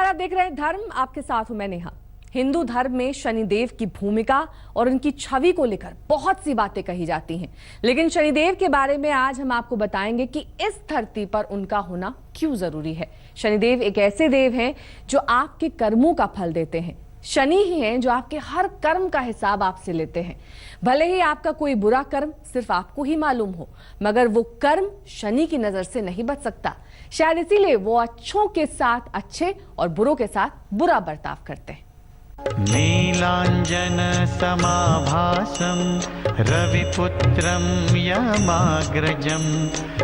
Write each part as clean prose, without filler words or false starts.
नमस्कार, आप देख रहे हैं धर्म, आपके साथ हूं मैं नेहा। हिंदू धर्म में शनिदेव की भूमिका और उनकी छवि को लेकर बहुत सी बातें कही जाती हैं, लेकिन शनिदेव के बारे में आज हम आपको बताएंगे कि इस धरती पर उनका होना क्यों जरूरी है। शनिदेव एक ऐसे देव हैं जो आपके कर्मों का फल देते हैं। शनि ही हैं जो आपके हर कर्म का हिसाब आपसे लेते हैं। भले ही आपका कोई बुरा कर्म सिर्फ आपको ही मालूम हो, मगर वो कर्म शनि की नजर से नहीं बच सकता। शायद इसीलिए वो अच्छों के साथ अच्छे और बुरों के साथ बुरा बर्ताव करते हैं। नीलांजन समाभासं रविपुत्रं यमाग्रजं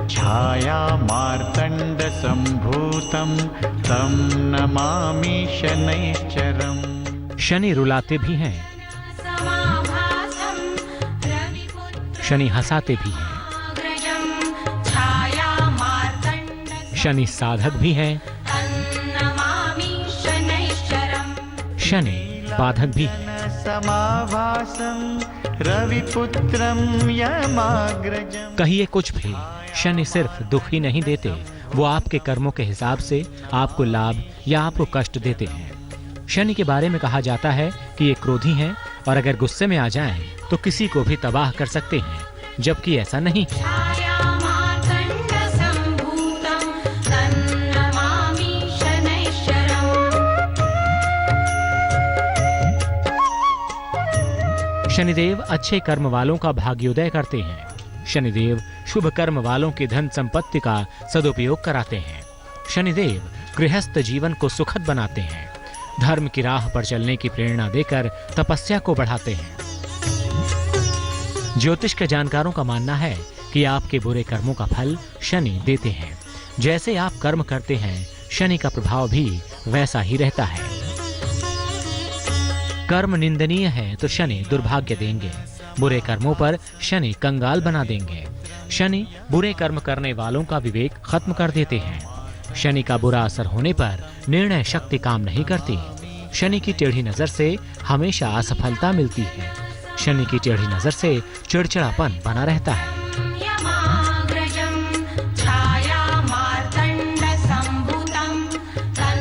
छाया मार्तंड संभूतं तं नमामि शनैश्चरम्। शनि रुलाते भी हैं, शनि हंसाते भी हैं, शनि साधक भी हैं, शनि बाधक भी है। कहिए कुछ भी, शनि सिर्फ दुख ही नहीं देते, वो आपके कर्मों के हिसाब से आपको लाभ या आपको कष्ट देते हैं। शनि के बारे में कहा जाता है कि ये क्रोधी हैं और अगर गुस्से में आ जाएं तो किसी को भी तबाह कर सकते हैं, जबकि ऐसा नहीं है। शनिदेव अच्छे कर्म वालों का भाग्योदय करते हैं। शनिदेव शुभ कर्म वालों की धन संपत्ति का सदुपयोग कराते हैं। शनिदेव गृहस्थ जीवन को सुखद बनाते हैं। धर्म की राह पर चलने की प्रेरणा देकर तपस्या को बढ़ाते हैं। ज्योतिष के जानकारों का मानना है कि आपके बुरे कर्मों का फल शनि देते हैं। जैसे आप कर्म करते हैं, शनि का प्रभाव भी वैसा ही रहता है। कर्म निंदनीय है तो शनि दुर्भाग्य देंगे। बुरे कर्मों पर शनि कंगाल बना देंगे। शनि बुरे कर्म करने वालों का विवेक खत्म कर देते हैं। शनि का बुरा असर होने पर निर्णय शक्ति काम नहीं करती। शनि की टेढ़ी नजर से हमेशा असफलता मिलती है। शनि की टेढ़ी नजर से चिड़चिड़ापन बना रहता है।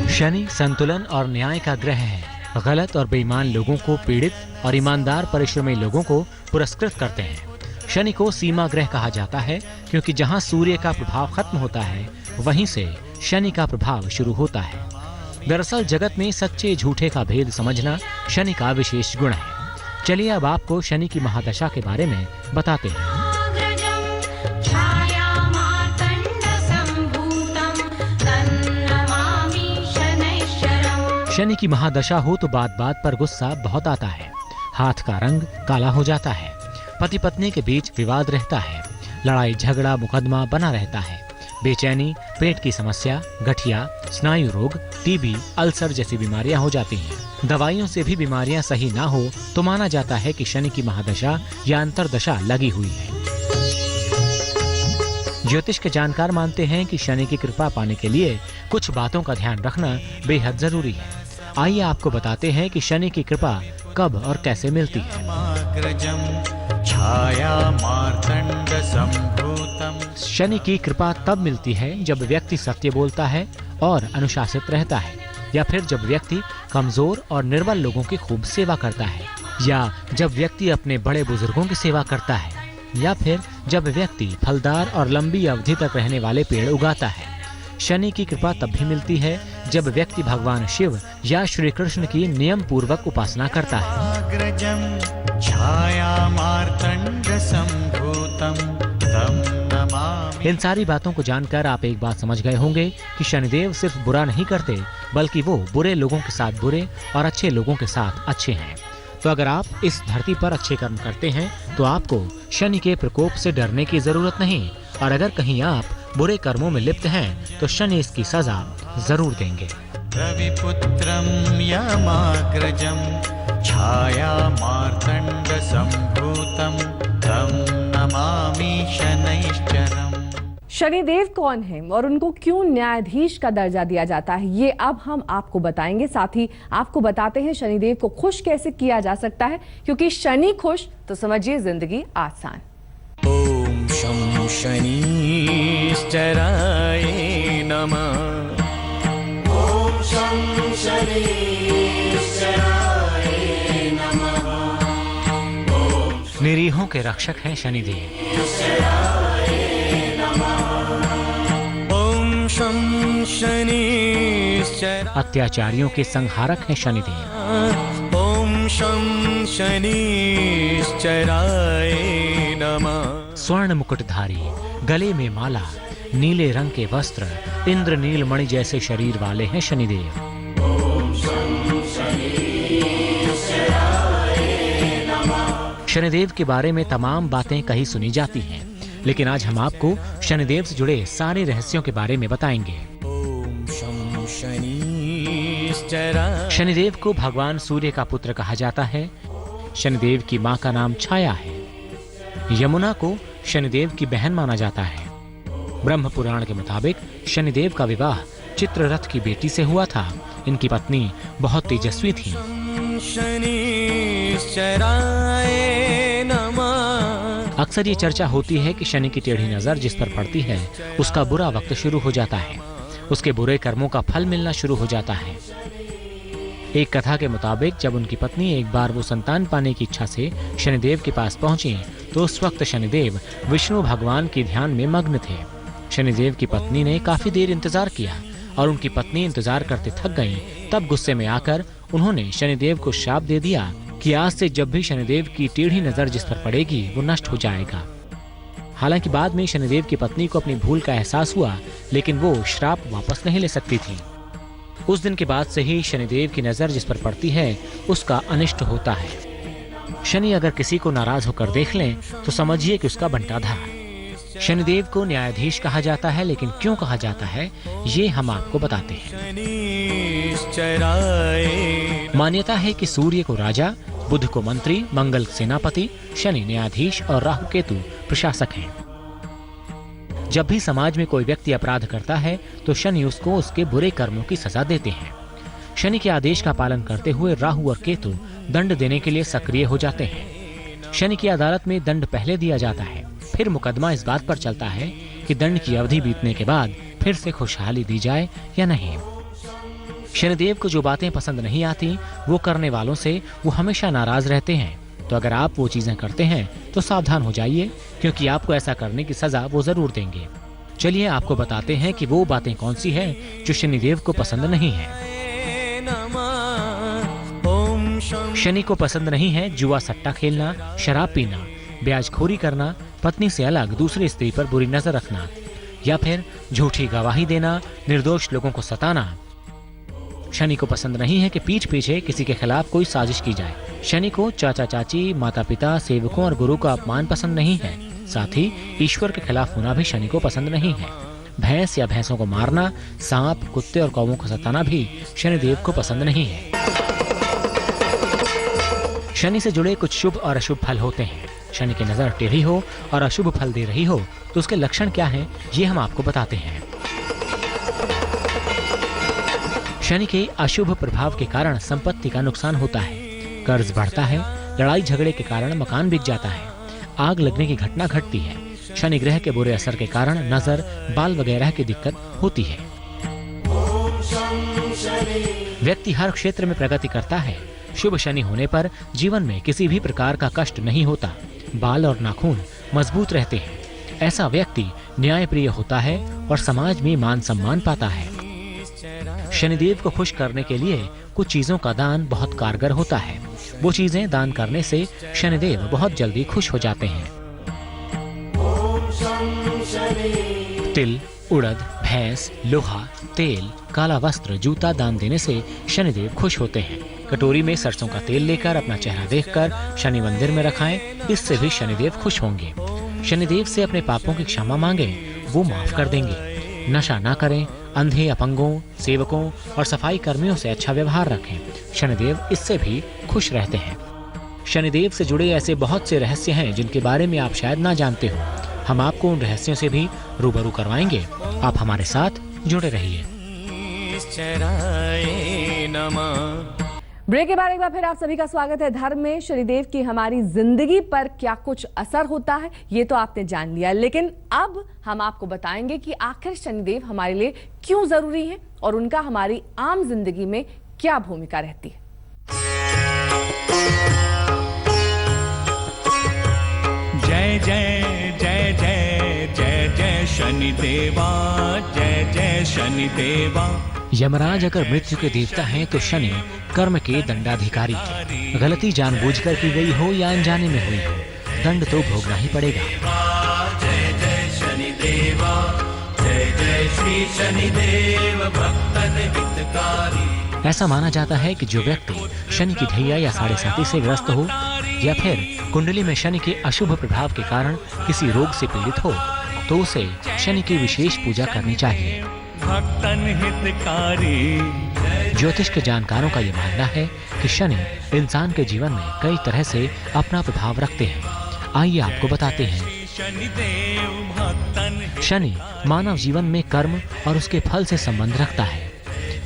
शनि संतुलन और न्याय का ग्रह है। गलत और बेईमान लोगों को पीड़ित और ईमानदार परिश्रमी लोगों को पुरस्कृत करते हैं। शनि को सीमा ग्रह कहा जाता है क्योंकि जहां सूर्य का प्रभाव खत्म होता है, वहीं से शनि का प्रभाव शुरू होता है। दरअसल जगत में सच्चे झूठे का भेद समझना शनि का विशेष गुण है। चलिए अब आपको शनि की महादशा के बारे में बताते हैं। शनि की महादशा हो तो बात बात पर गुस्सा बहुत आता है। हाथ का रंग काला हो जाता है। पति पत्नी के बीच विवाद रहता है। लड़ाई झगड़ा मुकदमा बना रहता है। बेचैनी, पेट की समस्या, गठिया, स्नायु रोग, टीबी, अल्सर जैसी बीमारियां हो जाती हैं। दवाइयों से भी बीमारियां सही ना हो तो माना जाता है कि शनि की महादशा या अंतर्दशा लगी हुई है। ज्योतिष के जानकार मानते हैं कि शनि की कृपा पाने के लिए कुछ बातों का ध्यान रखना बेहद जरूरी है। आइए आपको बताते हैं कि शनि की कृपा कब और कैसे मिलती है। शनि की कृपा तब मिलती है जब व्यक्ति सत्य बोलता है और अनुशासित रहता है, या फिर जब व्यक्ति कमजोर और निर्बल लोगों की खूब सेवा करता है, या जब व्यक्ति अपने बड़े बुजुर्गों की सेवा करता है, या फिर जब व्यक्ति फलदार और लंबी अवधि तक रहने वाले पेड़ उगाता है। शनि की कृपा तब भी मिलती है जब व्यक्ति भगवान शिव या श्री कृष्ण की नियम पूर्वक उपासना करता है। इन सारी बातों को जानकर आप एक बात समझ गए होंगे कि शनिदेव सिर्फ बुरा नहीं करते, बल्कि वो बुरे लोगों के साथ बुरे और अच्छे लोगों के साथ अच्छे हैं। तो अगर आप इस धरती पर अच्छे कर्म करते हैं तो आपको शनि के प्रकोप से डरने की जरूरत नहीं, और अगर कहीं आप बुरे कर्मों में लिप्त हैं तो शनि इसकी सजा जरूर देंगे। रविपुत्रं यमाग्रजं छाया मार्तंड संभूतं तं नमामि शनैश्चरम्। शनिदेव कौन है और उनको क्यों न्यायाधीश का दर्जा दिया जाता है, ये अब हम आपको बताएंगे। साथ ही आपको बताते हैं शनिदेव को खुश कैसे किया जा सकता है, क्योंकि शनि खुश तो समझिए जिंदगी आसान। ओम शं शनिश्चराय नमः। ओम शं निरीहों के रक्षक हैं शनिदेव। ॐ शं शनिश्चराय अत्याचारियों के संहारक हैं शनिदेव। ॐ शं शनिश्चराय नमः। स्वर्ण मुकुटधारी, गले में माला, नीले रंग के वस्त्र, इंद्र नीलमणि जैसे शरीर वाले हैं शनिदेव। शनिदेव के बारे में तमाम बातें कही सुनी जाती हैं, लेकिन आज हम आपको शनिदेव से जुड़े सारे रहस्यों के बारे में बताएंगे। ॐ शं शनिश्चराय शनिदेव को भगवान सूर्य का पुत्र कहा जाता है। शनिदेव की मां का नाम छाया है। यमुना को शनिदेव की बहन माना जाता है। ब्रह्म पुराण के मुताबिक शनिदेव का विवाह चित्ररथ की बेटी से हुआ था। इनकी पत्नी बहुत तेजस्वी थी। शनिश्चराय नमः। अक्सर ये चर्चा होती है कि शनि की टेढ़ी नजर जिस पर पड़ती है उसका बुरा वक्त शुरू हो जाता है, उसके बुरे कर्मों का फल मिलना शुरू हो जाता है। एक कथा के मुताबिक जब उनकी पत्नी एक बार वो संतान पाने की इच्छा से शनिदेव के पास पहुंची तो उस वक्त शनिदेव विष्णु भगवान के ध्यान में मग्न थे। शनिदेव की पत्नी ने काफी देर इंतजार किया और उनकी पत्नी इंतजार करते थक गईं। तब गुस्से में आकर उन्होंने शनिदेव को शाप दे दिया कि आज से जब भी शनिदेव की टेढ़ी नजर जिस पर पड़ेगी वो नष्ट हो जाएगा। हालांकि बाद में शनिदेव की पत्नी को अपनी भूल का एहसास हुआ, लेकिन वो श्राप वापस नहीं ले सकती थी। उस दिन के बाद से ही शनिदेव की नजर जिस पर पड़ती है उसका अनिष्ट होता है। शनि अगर किसी को नाराज होकर देख लें तो समझिए कि उसका बंटाधार। शनिदेव को न्यायाधीश कहा जाता है, लेकिन क्यों कहा जाता है ये हम आपको बताते हैं। मान्यता है कि सूर्य को राजा, बुध को मंत्री, मंगल सेनापति, शनि न्यायाधीश और राहु केतु प्रशासक हैं। जब भी समाज में कोई व्यक्ति अपराध करता है तो शनि उसको उसके बुरे कर्मों की सजा देते हैं। शनि के आदेश का पालन करते हुए राहु और केतु दंड देने के लिए सक्रिय हो जाते हैं। शनि की अदालत में दंड पहले दिया जाता है, फिर मुकदमा इस बात पर चलता है कि दंड की अवधि बीतने के बाद फिर से खुशहाली दी जाए या नहीं। शनिदेव को जो बातें पसंद नहीं आती वो करने वालों से वो हमेशा नाराज रहते हैं। तो अगर आप वो चीजें करते हैं तो सावधान हो जाइए, क्योंकि आपको ऐसा करने की सजा वो जरूर देंगे। चलिए आपको बताते हैं कि वो बातें कौन सी हैं जो शनिदेव को पसंद नहीं है। शनि को पसंद नहीं है जुआ सट्टा खेलना, शराब पीना, ब्याजखोरी करना, पत्नी से अलग दूसरी स्त्री पर बुरी नजर रखना या फिर झूठी गवाही देना, निर्दोष लोगों को सताना। शनि को पसंद नहीं है कि पीठ पीछे किसी के खिलाफ कोई साजिश की जाए। शनि को चाचा चाची, माता पिता, सेवकों और गुरु का अपमान पसंद नहीं है। साथ ही ईश्वर के खिलाफ होना भी शनि को पसंद नहीं है। भैंस या भैंसों को मारना, सांप, कुत्ते और कौवों को सताना भी शनिदेव को पसंद नहीं है। शनि से जुड़े कुछ शुभ और अशुभ फल होते हैं। शनि की नजर टेढ़ी हो और अशुभ फल दे रही हो तो उसके लक्षण क्या हैं, ये हम आपको बताते हैं। शनि के अशुभ प्रभाव के कारण संपत्ति का नुकसान होता है, कर्ज बढ़ता है, लड़ाई झगड़े के कारण मकान बिक जाता है, आग लगने की घटना घटती है। शनि ग्रह के बुरे असर के कारण नजर, बाल वगैरह की दिक्कत होती है। व्यक्ति हर क्षेत्र में प्रगति करता है। शुभ शनि होने पर जीवन में किसी भी प्रकार का कष्ट नहीं होता। बाल और नाखून मजबूत रहते हैं। ऐसा व्यक्ति न्यायप्रिय होता है और समाज में मान सम्मान पाता है। शनिदेव को खुश करने के लिए कुछ चीजों का दान बहुत कारगर होता है। वो चीजें दान करने से शनिदेव बहुत जल्दी खुश हो जाते हैं। तिल, उड़द, भैंस, लोहा, तेल, काला वस्त्र, जूता दान देने से शनिदेव खुश होते हैं। कटोरी में सरसों का तेल लेकर अपना चेहरा देखकर शनि मंदिर में रखाएं, इससे भी शनिदेव खुश होंगे। शनिदेव से अपने पापों की क्षमा मांगे, वो माफ कर देंगे। नशा ना करें, अंधे, अपंगों, सेवकों और सफाई कर्मियों से अच्छा व्यवहार रखें। शनिदेव इससे भी खुश रहते हैं। शनिदेव से जुड़े ऐसे बहुत से रहस्य हैं जिनके बारे में आप शायद ना जानते हो। हम आपको उन रहस्यों से भी रूबरू करवाएंगे। आप हमारे साथ जुड़े रहिए। ब्रेक के बाद एक बार फिर आप सभी का स्वागत है। धर्म में शनिदेव की हमारी जिंदगी पर क्या कुछ असर होता है ये तो आपने जान लिया, लेकिन अब हम आपको बताएंगे कि आखिर शनिदेव हमारे लिए क्यों जरूरी है और उनका हमारी आम जिंदगी में क्या भूमिका रहती है। जय जय जय जय जय जय शनिदेवा, जय जय शनिदेवा। यमराज अगर मृत्यु के देवता हैं तो शनि कर्म के दंडाधिकारी थे। गलती जानबूझकर की गई हो या अनजाने में हुई हो, दंड तो भोगना ही पड़ेगा। जय जय शनिदेवा, जय जय श्री शनिदेव भक्तन हितकारी। ऐसा माना जाता है कि जो व्यक्ति शनि की ढैया या साढ़े साती से ग्रस्त हो या फिर कुंडली में शनि के अशुभ प्रभाव के कारण किसी रोग से पीड़ित हो तो उसे शनि की विशेष पूजा करनी चाहिए। भक्तन हितकारी। ज्योतिष के जानकारों का यह मानना है कि शनि इंसान के जीवन में कई तरह से अपना प्रभाव रखते हैं। आइए आपको बताते हैं। शनिदेव भक्तन। शनि मानव जीवन में कर्म और उसके फल से संबंध रखता है।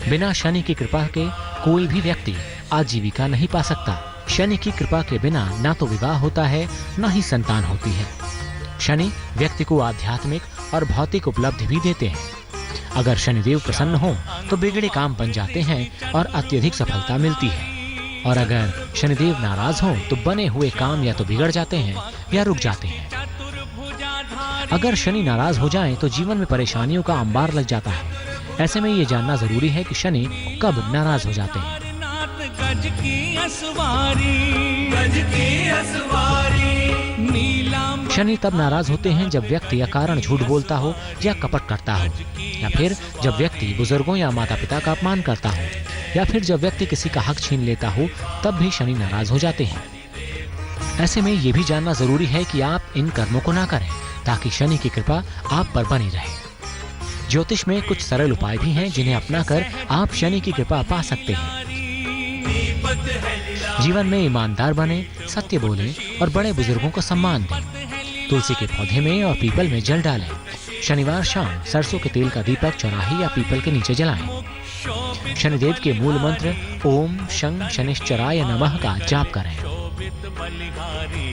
बिना शनि की कृपा के कोई भी व्यक्ति आजीविका नहीं पा सकता। शनि की कृपा के बिना ना तो विवाह होता है, ना ही संतान होती है। शनि व्यक्ति को आध्यात्मिक और भौतिक उपलब्धि भी देते हैं। अगर शनिदेव प्रसन्न हो तो बिगड़े काम बन जाते हैं और अत्यधिक सफलता मिलती है, और अगर शनिदेव नाराज हो तो बने हुए काम या तो बिगड़ जाते हैं या रुक जाते हैं। अगर शनि नाराज हो जाएं तो जीवन में परेशानियों का अंबार लग जाता है। ऐसे में ये जानना जरूरी है कि शनि कब नाराज हो जाते हैं। गज की असवारी, गज की असवारी, नीलांबर। शनि तब नाराज होते हैं जब व्यक्ति अकारण झूठ बोलता हो या कपट करता हो, या फिर जब व्यक्ति बुजुर्गों या माता पिता का अपमान करता हो, या फिर जब व्यक्ति किसी का हक छीन लेता हो, तब भी शनि नाराज हो जाते हैं। ऐसे में ये भी जानना जरूरी है कि आप इन कर्मों को ना करें ताकि शनि की कृपा आप पर बनी रहे। ज्योतिष में कुछ सरल उपाय भी हैं जिन्हें अपनाकर आप शनि की कृपा पा सकते हैं। जीवन में ईमानदार बने, सत्य बोलें और बड़े बुजुर्गों को सम्मान दें। तुलसी के पौधे में और पीपल में जल डालें। शनिवार शाम सरसों के तेल का दीपक चौराहे या पीपल के नीचे जलाएं। शनिदेव के मूल मंत्र ओम शं शनिश्चराय नमः का जाप करें।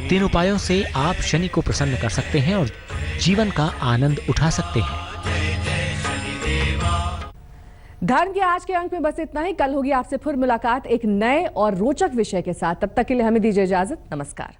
3 उपायों से आप शनि को प्रसन्न कर सकते हैं और जीवन का आनंद उठा सकते हैं। धर्म के आज के अंक में बस इतना ही। कल होगी आपसे फिर मुलाकात एक नए और रोचक विषय के साथ। तब तक के लिए हमें दीजिए इजाजत। नमस्कार।